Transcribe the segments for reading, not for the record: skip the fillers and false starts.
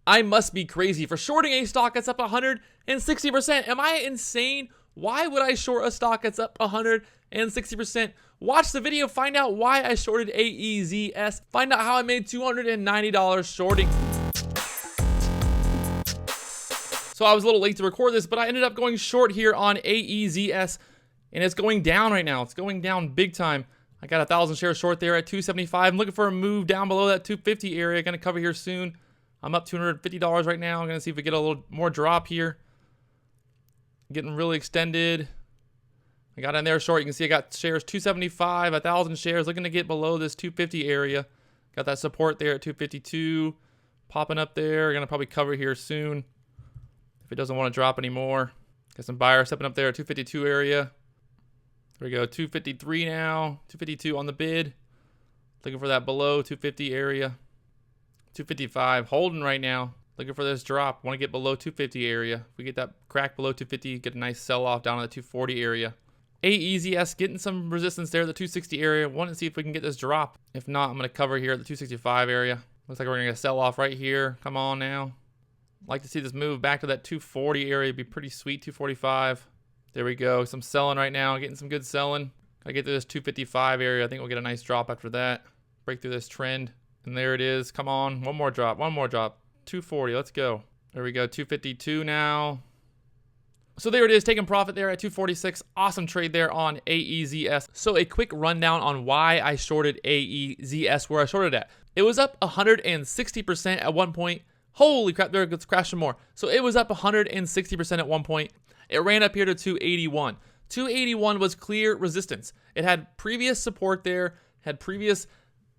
I must be crazy for shorting a stock that's up 160%. Am I insane? Why would I short a stock that's up 160%? Watch the video, find out why I shorted AEZS. Find out how I made $290 shorting. So I was a little late to record this, but I ended up going short here on AEZS, and it's going down right now. It's going down big time. I got 1,000 shares short there at 275. I'm looking for a move down below that 250 area. Going to cover here soon. I'm up $250 right now. I'm going to see if we get a little more drop here. Getting really extended. I got in there short. You can see I got shares 275, 1,000 shares. Looking to get below this 250 area. Got that support there at 252. Popping up there. Going to probably cover here soon if it doesn't want to drop anymore. Got some buyers stepping up there at 252 area. There we go, 253 now, 252 on the bid. Looking for that below 250 area. 255, holding right now. Looking for this drop. Want to get below 250 area. If we get that crack below 250, get a nice sell-off down to the 240 area. AEZS getting some resistance there, the 260 area. Want to see if we can get this drop. If not, I'm going to cover here at the 265 area. Looks like we're going to sell off right here. Come on now. Like to see this move back to that 240 area. It'd be pretty sweet, 245. There we go. Some selling right now. Getting some good selling. Gotta get to this 255 area. I think we'll get a nice drop after that. Break through this trend. And there it is. Come on. One more drop. One more drop. 240. Let's go. There we go. 252 now. So there it is. Taking profit there at 246. Awesome trade there on AEZS. So a quick rundown on why I shorted AEZS, where I shorted at. It was up 160% at one point. Holy crap. There it goes. Crashing more. So it was up 160% at one point. It ran up here to 281. 281 was clear resistance. It had previous support there, had previous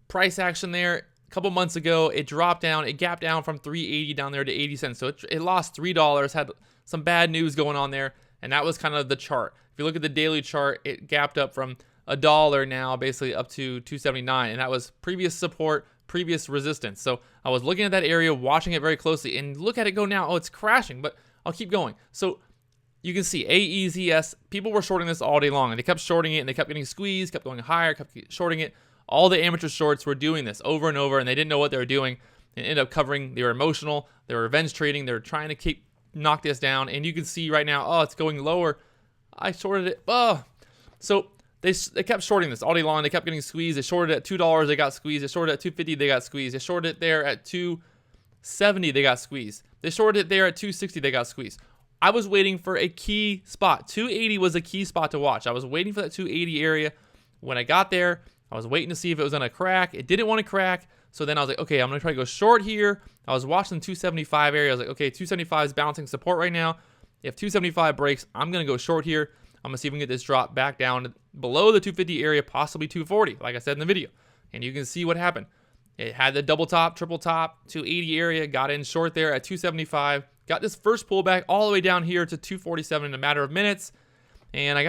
price action there. A couple months ago, it dropped down. It gapped down from 380 down there to 80 cents. So it lost $3, had some bad news going on there, and that was kind of the chart. If you look at the daily chart, it gapped up from $1 now, basically up to 279, and that was previous support, previous resistance. So I was looking at that area, watching it very closely, and look at it go now. Oh, it's crashing, but I'll keep going. So you can see AEZS, people were shorting this all day long, and they kept shorting it, and they kept getting squeezed, kept going higher, kept shorting it. All the amateur shorts were doing this over and over, and they didn't know what they were doing, and ended up covering. They were emotional, they were revenge trading, they were trying to knock this down, and you can see right now, oh, it's going lower. I shorted it. Oh. So they kept shorting this all day long. They kept getting squeezed. They shorted it at $2, they got squeezed. They shorted it at $2.50, they got squeezed. They shorted it there at $2.70, they got squeezed. They shorted it there at $2.60, they got squeezed. I was waiting for a key spot. 280 was a key spot to watch. I was waiting for that 280 area. When I got there, I was waiting to see if it was going to crack. It didn't want to crack. So then I was like, okay, I'm going to try to go short here. I was watching the 275 area. I was like, okay, 275 is bouncing support right now. If 275 breaks, I'm going to go short here. I'm going to see if we can get this drop back down below the 250 area, possibly 240, like I said in the video. And you can see what happened. It had the double top, triple top, 280 area, got in short there at 275. Got this first pullback all the way down here to 247 in a matter of minutes. And I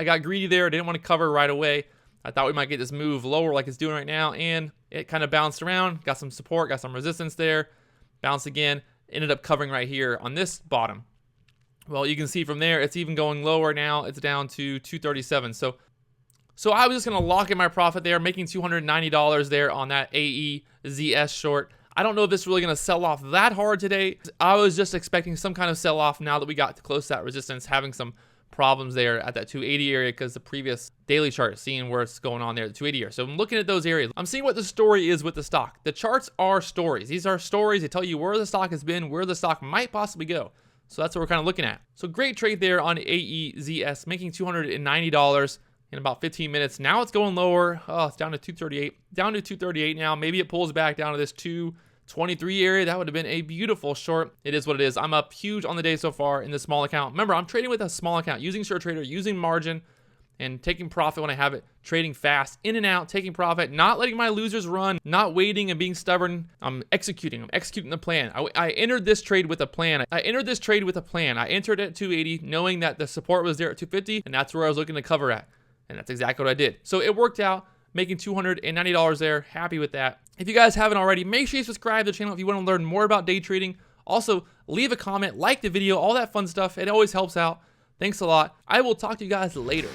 got greedy there. I didn't want to cover right away. I thought we might get this move lower like it's doing right now. And it kind of bounced around. Got some support. Got some resistance there. Bounced again. Ended up covering right here on this bottom. Well, you can see from there, it's even going lower now. It's down to 237. So I was just going to lock in my profit there, making $290 there on that AEZS short. I don't know if this is really going to sell off that hard today. I was just expecting some kind of sell-off now that we got close to that resistance, having some problems there at that 280 area because the previous daily chart, seeing where it's going on there, the 280 area. So I'm looking at those areas. I'm seeing what the story is with the stock. The charts are stories. These are stories. They tell you where the stock has been, where the stock might possibly go. So that's what we're kind of looking at. So great trade there on AEZS, making $290 in about 15 minutes. Now it's going lower. Oh, it's down to 238. Down to 238 now. Maybe it pulls back down to this 223 area. That would have been a beautiful short. It is what it is. I'm up huge on the day so far in the small account. Remember, I'm trading with a small account, using SureTrader, using margin, and taking profit when I have it, trading fast, in and out, taking profit, not letting my losers run, not waiting and being stubborn. I'm executing the plan. I entered this trade with a plan. I entered it at 280, knowing that the support was there at 250, and that's where I was looking to cover at. And that's exactly what I did. So it worked out, making $290 there. Happy with that. If you guys haven't already, make sure you subscribe to the channel if you want to learn more about day trading. Also, leave a comment, like the video, all that fun stuff. It always helps out. Thanks a lot. I will talk to you guys later.